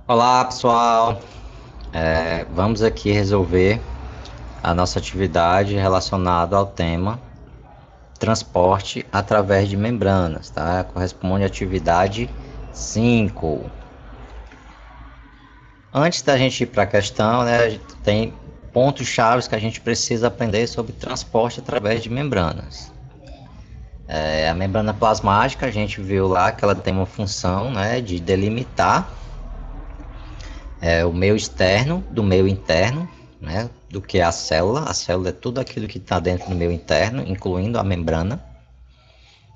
Olá pessoal, vamos aqui resolver a nossa atividade relacionada ao tema transporte através de membranas, tá? Corresponde à atividade 5. Antes da gente ir para a questão, né, a gente tem pontos chaves que a gente precisa aprender sobre transporte através de membranas. A membrana plasmática, a gente viu lá que ela tem uma função, né, de delimitar o meio externo do meio interno, né, do que é a célula. A célula é tudo aquilo que está dentro do meio interno, incluindo a membrana.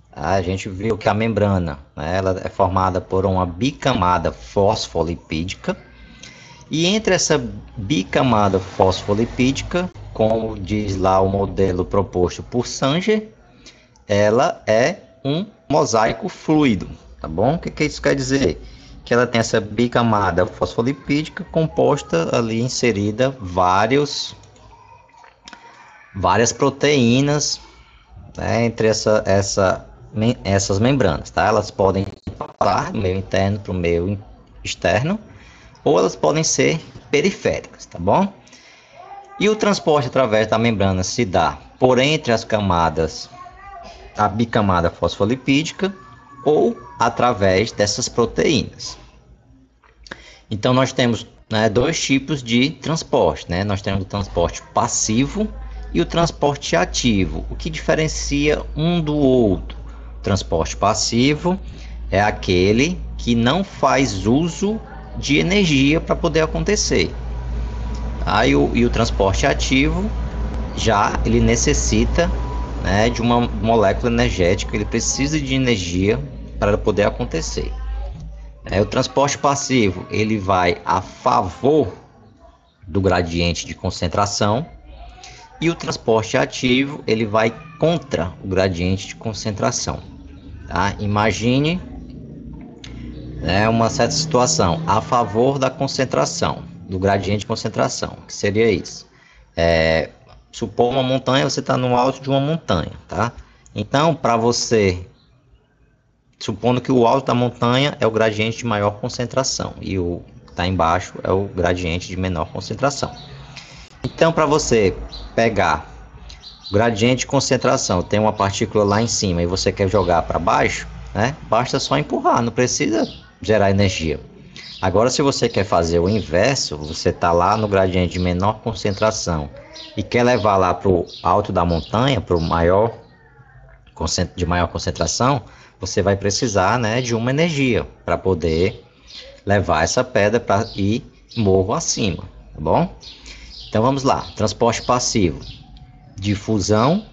A gente viu que a membrana, né, ela é formada por uma bicamada fosfolipídica, e entre essa bicamada fosfolipídica, como diz lá o modelo proposto por Sanger, ela é um mosaico fluido, tá bom? O que isso quer dizer? Que ela tem essa bicamada fosfolipídica composta ali, inserida várias proteínas, né, entre essas membranas, tá? Elas podem passar do meio interno para o meio externo, ou elas podem ser periféricas, tá bom? E o transporte através da membrana se dá por entre as camadas, a bicamada fosfolipídica, ou através dessas proteínas. Então nós temos, né, dois tipos de transporte, né? Nós temos o transporte passivo e o transporte ativo. O que diferencia um do outro? O transporte passivo é aquele que não faz uso de energia para poder acontecer. E o transporte ativo já ele necessita, né, de uma molécula energética, ele precisa de energia para poder acontecer. O transporte passivo ele vai a favor do gradiente de concentração, e o transporte ativo ele vai contra o gradiente de concentração. Tá? Imagine, né, uma certa situação a favor da concentração, do gradiente de concentração, que seria isso. Supor uma montanha, você está no alto de uma montanha, tá? Então, para você, supondo que o alto da montanha é o gradiente de maior concentração e o que está embaixo é o gradiente de menor concentração. Então, para você pegar o gradiente de concentração, tem uma partícula lá em cima e você quer jogar para baixo, né? Basta só empurrar, não precisa gerar energia. Agora, se você quer fazer o inverso, você está lá no gradiente de menor concentração e quer levar lá para o alto da montanha, para o de maior concentração, você vai precisar, né, de uma energia para poder levar essa pedra para ir morro acima, tá bom? Então vamos lá, transporte passivo, difusão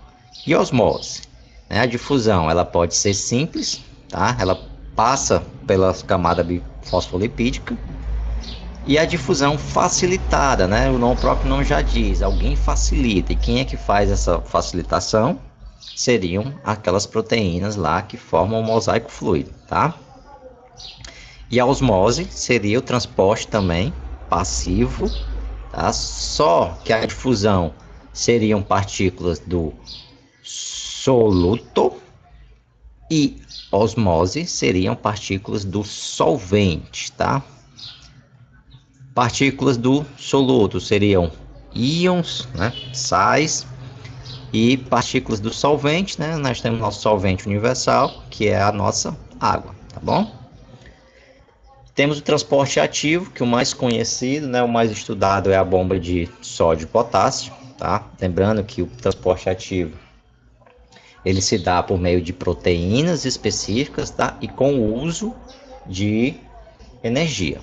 e osmose. A difusão ela pode ser simples, tá? Ela passa pela camada fosfolipídica. E a difusão facilitada, né? O próprio nome já diz, alguém facilita. E quem é que faz essa facilitação? Seriam aquelas proteínas lá que formam o mosaico fluido, tá? E a osmose seria o transporte também passivo, tá? Só que a difusão seriam partículas do soluto e osmose seriam partículas do solvente, tá? Partículas do soluto seriam íons, né, sais, e partículas do solvente, né, nós temos nosso solvente universal, que é a nossa água, tá bom? Temos o transporte ativo, que o mais conhecido, né, o mais estudado é a bomba de sódio e potássio, tá? Lembrando que o transporte ativo ele se dá por meio de proteínas específicas, tá? E com o uso de energia.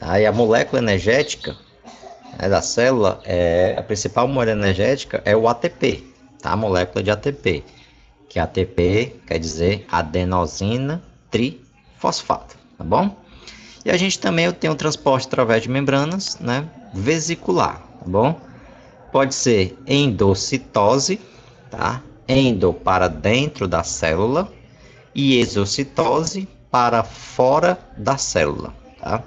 Aí a molécula energética, né, da célula, a principal molécula energética é o ATP, tá? A molécula de ATP, que ATP quer dizer adenosina trifosfato, tá bom? E a gente também tem o transporte através de membranas, né, vesicular, tá bom? Pode ser endocitose, tá? Endo para dentro da célula e exocitose para fora da célula, tá?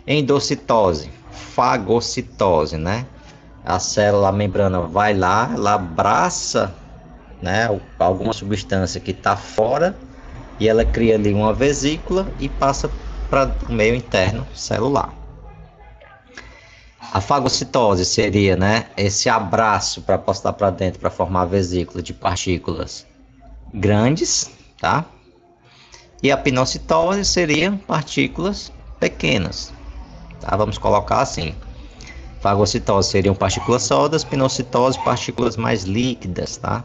Endocitose, fagocitose, né? A célula, a membrana vai lá, ela abraça, né, alguma substância que está fora e ela cria ali uma vesícula e passa para o meio interno celular. A fagocitose seria, né, esse abraço para passar para dentro para formar vesículas de partículas grandes, tá? E a pinocitose seria partículas pequenas, tá? Vamos colocar assim. Fagocitose seriam partículas sólidas, pinocitose partículas mais líquidas, tá?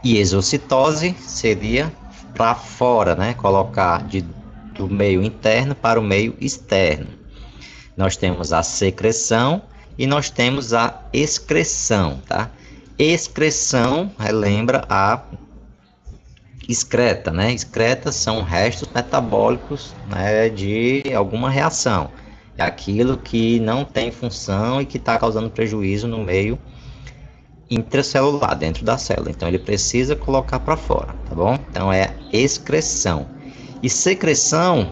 E exocitose seria para fora, né? Colocar do meio interno para o meio externo. Nós temos a secreção e nós temos a excreção, tá? Excreção relembra a excreta, né? Excreta são restos metabólicos, né, de alguma reação. É aquilo que não tem função e que está causando prejuízo no meio intracelular, dentro da célula. Então ele precisa colocar para fora, tá bom? Então é excreção. E secreção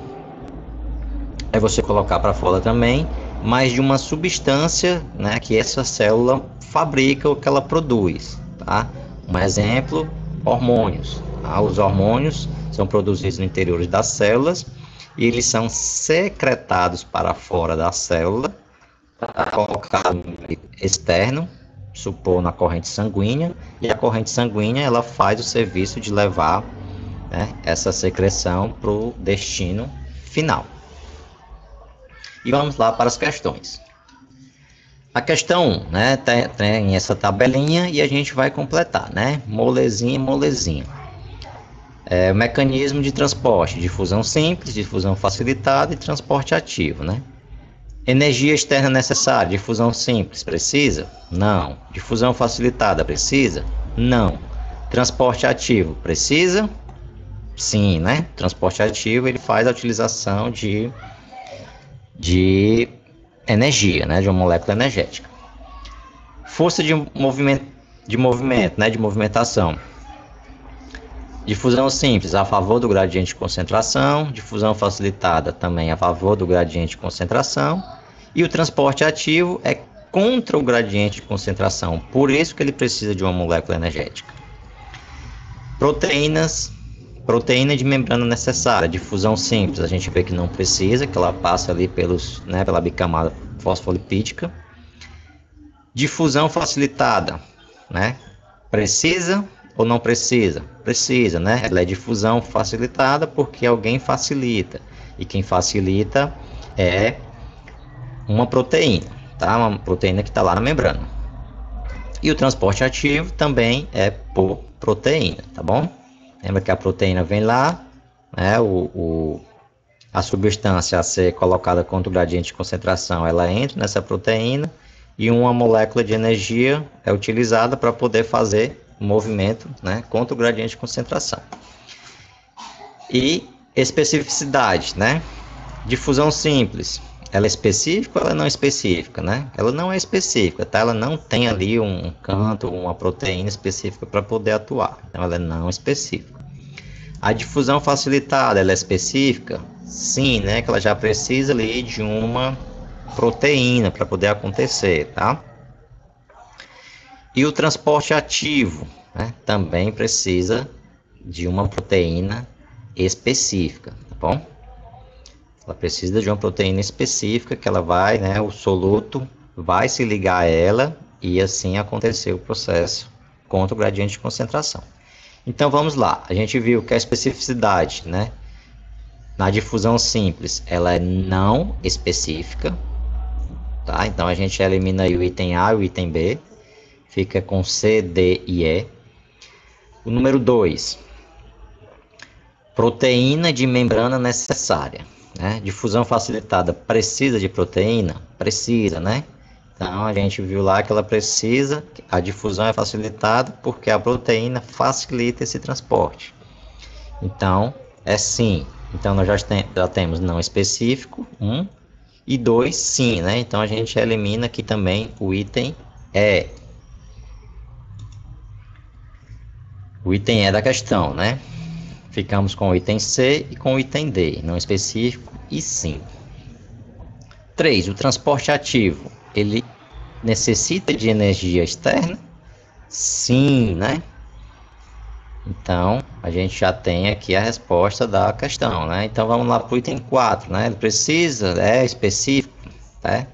é você colocar para fora também, mas de uma substância, né, que essa célula fabrica ou que ela produz, tá? Um exemplo, hormônios. Tá? Os hormônios são produzidos no interior das células e eles são secretados para fora da célula, tá? Colocado no meio externo, supor na corrente sanguínea, e a corrente sanguínea ela faz o serviço de levar, né, essa secreção para o destino final. E vamos lá para as questões. A questão 1, né, tem essa tabelinha e a gente vai completar, né? Molezinha, molezinha. O mecanismo de transporte, difusão simples, difusão facilitada e transporte ativo, né? Energia externa necessária, difusão simples, precisa? Não. Difusão facilitada, precisa? Não. Transporte ativo, precisa? Sim, né? Transporte ativo, ele faz a utilização de energia, né, de uma molécula energética. Força de movimento, né, de movimentação. Difusão simples a favor do gradiente de concentração, difusão facilitada também a favor do gradiente de concentração, e o transporte ativo é contra o gradiente de concentração, por isso que ele precisa de uma molécula energética. Proteínas. Proteína de membrana necessária, difusão simples, a gente vê que não precisa, que ela passa ali pela bicamada fosfolipídica. Difusão facilitada, né? Precisa ou não precisa? Precisa, né? Ela é difusão facilitada porque alguém facilita, e quem facilita é uma proteína, tá? Uma proteína que está lá na membrana. E o transporte ativo também é por proteína, tá bom? Lembra que a proteína vem lá, né, a substância a ser colocada contra o gradiente de concentração, ela entra nessa proteína e uma molécula de energia é utilizada para poder fazer o movimento, né, contra o gradiente de concentração. E especificidade, né? Difusão simples, ela é específica ou ela não é específica, né? Ela não é específica, tá? Ela não tem ali um canto, uma proteína específica para poder atuar. Então ela é não específica. A difusão facilitada, ela é específica? Sim, né? Que ela já precisa ali de uma proteína para poder acontecer, tá? E o transporte ativo, né? Também precisa de uma proteína específica, tá bom? Ela precisa de uma proteína específica que ela vai, né, o soluto vai se ligar a ela e assim acontecer o processo contra o gradiente de concentração. Então vamos lá, a gente viu que a especificidade, né, na difusão simples, ela é não específica, tá? Então a gente elimina aí o item A e o item B, fica com C, D e E. O número 2, proteína de membrana necessária. Né? Difusão facilitada precisa de proteína? Precisa, né? Então a gente viu lá que ela precisa, a difusão é facilitada porque a proteína facilita esse transporte. Então é sim. Então nós já temos não específico, 1, e 2, sim, né? Então a gente elimina aqui também o item E. O item E da questão, né? Ficamos com o item C e com o item D, não específico e sim. 3. O transporte ativo, ele necessita de energia externa? Sim, né? Então, a gente já tem aqui a resposta da questão, né? Então, vamos lá para o item 4, né? Ele precisa, é específico, né?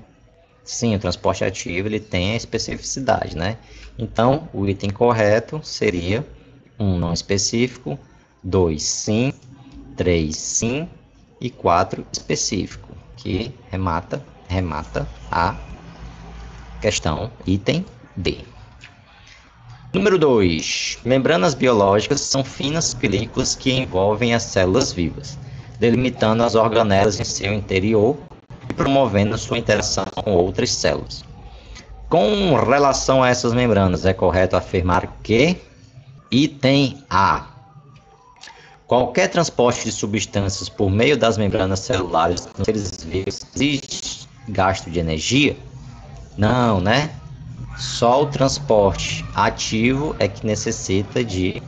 Sim, o transporte ativo, ele tem a especificidade, né? Então, o item correto seria 1, não específico, 2, sim, 3, sim e 4, específico, que remata a questão item D. Número 2. Membranas biológicas são finas películas que envolvem as células vivas, delimitando as organelas em seu interior e promovendo sua interação com outras células. Com relação a essas membranas, é correto afirmar que item A. Qualquer transporte de substâncias por meio das membranas celulares nos seres vivos exige gasto de energia? Não, né? Só o transporte ativo é que necessita de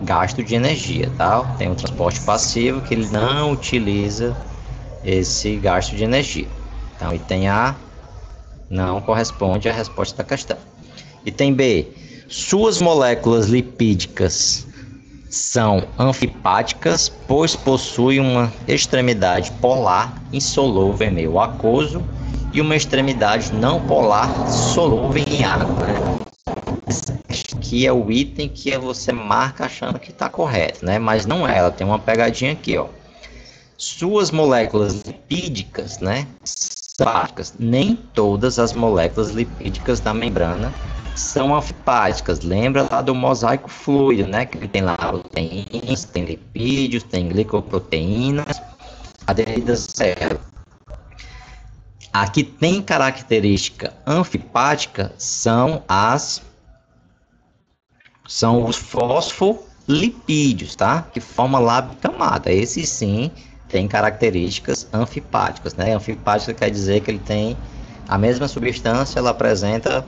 gasto de energia, tá? Tem o transporte passivo que ele não utiliza esse gasto de energia. Então, item A não corresponde à resposta da questão. Item B. Suas moléculas lipídicas são anfipáticas, pois possuem uma extremidade polar insolúvel em meio aquoso e uma extremidade não polar solúvel em água. Aqui é o item que você marca achando que está correto, né? Mas não é, ela tem uma pegadinha aqui, ó. Suas moléculas lipídicas, né? Nem todas as moléculas lipídicas da membrana são anfipáticas. Lembra lá do mosaico fluido, né? Que tem lá proteínas, tem lipídios, tem glicoproteínas aderidas à célula. Aqui tem característica anfipática são os fosfolipídios, tá? Que formam lá a bicamada. Esse sim tem características anfipáticas, né? Anfipática quer dizer que ele tem a mesma substância, ela apresenta,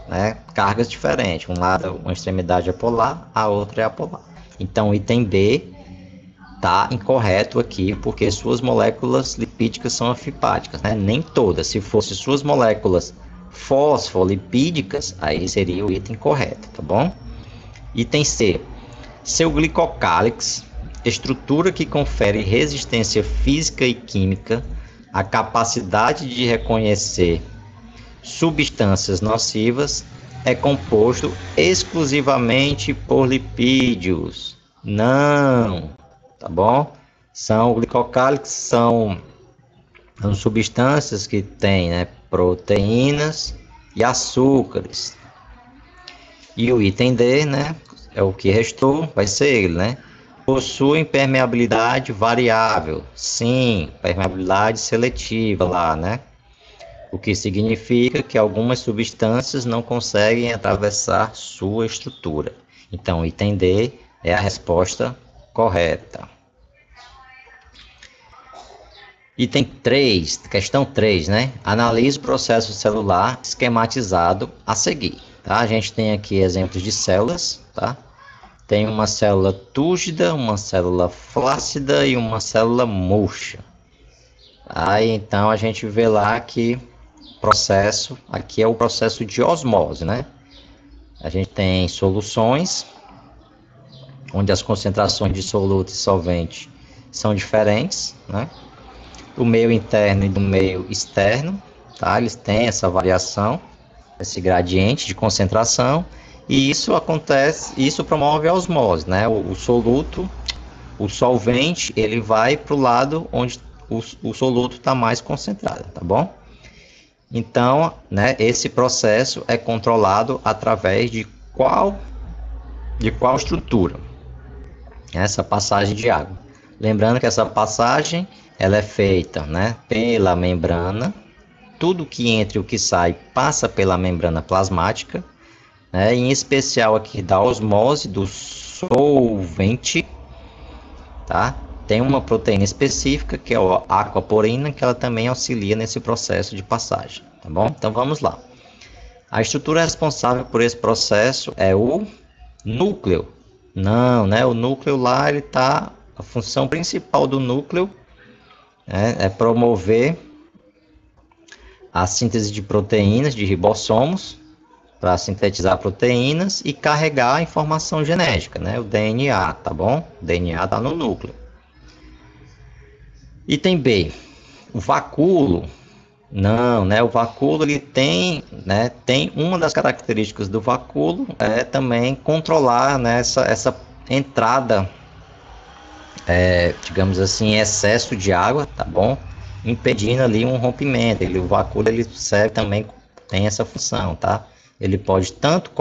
né, cargas diferentes. Um lado, uma extremidade é polar, a outra é apolar. Então, item B tá incorreto aqui, porque suas moléculas lipídicas são anfipáticas, né? Nem todas. Se fosse suas moléculas fosfolipídicas, aí seria o item correto, tá bom? Item C. Seu glicocálix, estrutura que confere resistência física e química, a capacidade de reconhecer substâncias nocivas, é composto exclusivamente por lipídios. Não, tá bom? São glicocálix, são substâncias que têm, né, proteínas e açúcares. E o item D, né, é o que restou, vai ser ele, né? Possuem permeabilidade variável. Sim, permeabilidade seletiva lá, né? O que significa que algumas substâncias não conseguem atravessar sua estrutura. Então, item D é a resposta correta. Item 3, questão 3, né? Analise o processo celular esquematizado a seguir. Tá? A gente tem aqui exemplos de células, tá? Tem uma célula túrgida, uma célula flácida e uma célula murcha. Aí então a gente vê lá que processo, aqui é o processo de osmose, né? A gente tem soluções, onde as concentrações de soluto e solvente são diferentes, né? Do meio interno e do meio externo, tá? Eles têm essa variação, esse gradiente de concentração. E isso acontece, isso promove a osmose, né? O soluto, o solvente, ele vai para o lado onde o soluto está mais concentrado, tá bom? Então, né, esse processo é controlado através de qual estrutura? Essa passagem de água. Lembrando que essa passagem, ela é feita, né, pela membrana. Tudo que entra e o que sai passa pela membrana plasmática. Em especial aqui da osmose do solvente, tá? Tem uma proteína específica que é a aquaporina, que ela também auxilia nesse processo de passagem, tá bom? Então vamos lá. A estrutura responsável por esse processo é o núcleo. Não, né? O núcleo lá, ele tá, a função principal do núcleo, né, é promover a síntese de proteínas, de ribossomos, para sintetizar proteínas e carregar a informação genética, né? O DNA, tá bom? O DNA está no núcleo. Item B, o vacúolo. Não, né? O vacúolo ele tem, né? Tem uma das características do vacúolo é também controlar, né, essa entrada, digamos assim, excesso de água, tá bom? Impedindo ali um rompimento. O vacúolo ele serve também, tem essa função, tá? Ele pode tanto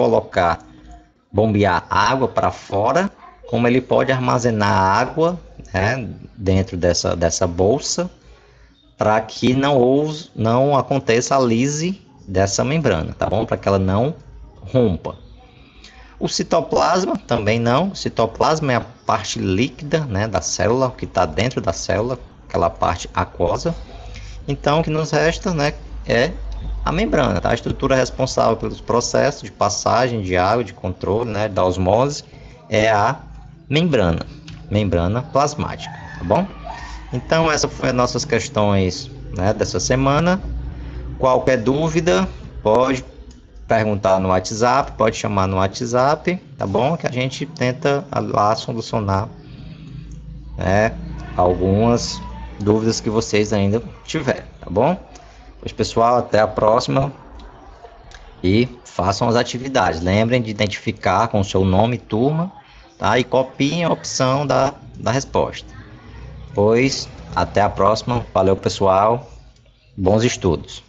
bombear água para fora, como ele pode armazenar água, né, dentro dessa bolsa, para que não aconteça a lise dessa membrana, tá bom? Para que ela não rompa. O citoplasma também não. O citoplasma é a parte líquida, né, da célula, que está dentro da célula, aquela parte aquosa. Então, o que nos resta, né, é a membrana, tá? A estrutura responsável pelos processos de passagem de água, de controle, né, da osmose, é a membrana plasmática, tá bom? Então, essas foram as nossas questões, né, dessa semana. Qualquer dúvida, pode perguntar no WhatsApp, pode chamar no WhatsApp, tá bom? Que a gente tenta lá solucionar, né, algumas dúvidas que vocês ainda tiverem, tá bom? Pois, pessoal, até a próxima e façam as atividades. Lembrem de identificar com o seu nome e turma, tá? E copiem a opção da resposta. Pois, até a próxima. Valeu, pessoal. Bons estudos.